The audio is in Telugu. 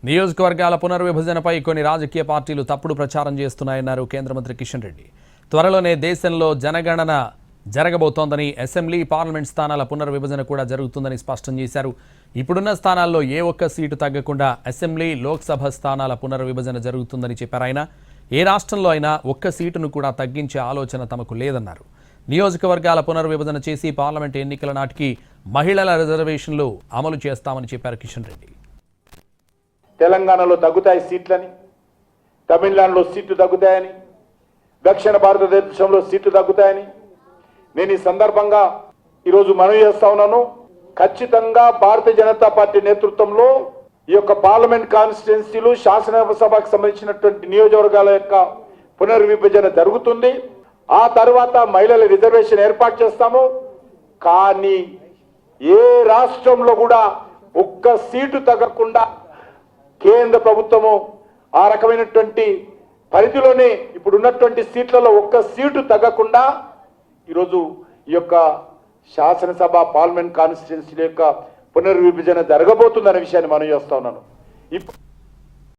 నియోజకవర్గాల పునర్విభజనపై కొన్ని రాజకీయ పార్టీలు తప్పుడు ప్రచారం చేస్తున్నాయన్నారు కేంద్ర మంత్రి కిషన్ రెడ్డి. త్వరలోనే దేశంలో జనగణన జరగబోతోందని, అసెంబ్లీ, పార్లమెంట్ స్థానాల పునర్విభజన కూడా జరుగుతుందని స్పష్టం చేశారు. ఇప్పుడున్న స్థానాల్లో ఏ ఒక్క సీటు తగ్గకుండా అసెంబ్లీ, లోక్సభ స్థానాల పునర్విభజన జరుగుతుందని చెప్పారు ఆయన. ఏ రాష్ట్రంలో అయినా ఒక్క సీటును కూడా తగ్గించే ఆలోచన తమకు లేదన్నారు. నియోజకవర్గాల పునర్విభజన చేసి పార్లమెంట్ ఎన్నికల నాటికి మహిళల రిజర్వేషన్లు అమలు చేస్తామని చెప్పారు కిషన్ రెడ్డి. తెలంగాణలో తగ్గుతాయి సీట్లని, తమిళనాడులో సీట్లు తగ్గుతాయని, దక్షిణ భారతదేశంలో సీట్లు తగ్గుతాయని నేను ఈ సందర్భంగా ఈరోజు మనవి చేస్తా ఉన్నాను. ఖచ్చితంగా భారతీయ జనతా పార్టీ నేతృత్వంలో ఈ యొక్క పార్లమెంట్ కాన్స్టిట్యున్సీలు, శాసనసభకు సంబంధించినటువంటి నియోజకవర్గాల యొక్క పునర్విభజన జరుగుతుంది. ఆ తర్వాత మహిళల రిజర్వేషన్ ఏర్పాటు చేస్తాము. కానీ ఏ రాష్ట్రంలో కూడా ఒక్క సీటు తగ్గకుండా కేంద్ర ప్రభుత్వము ఆ రకమైనటువంటి పరిధిలోనే ఇప్పుడు ఉన్నటువంటి సీట్లలో ఒక్క సీటు తగ్గకుండా ఈరోజు ఈ యొక్క శాసనసభ, పార్లమెంట్ కాన్స్టిట్యున్సీల యొక్క పునర్విభజన జరగబోతుందనే విషయాన్ని మనం చేస్తా ఉన్నాను.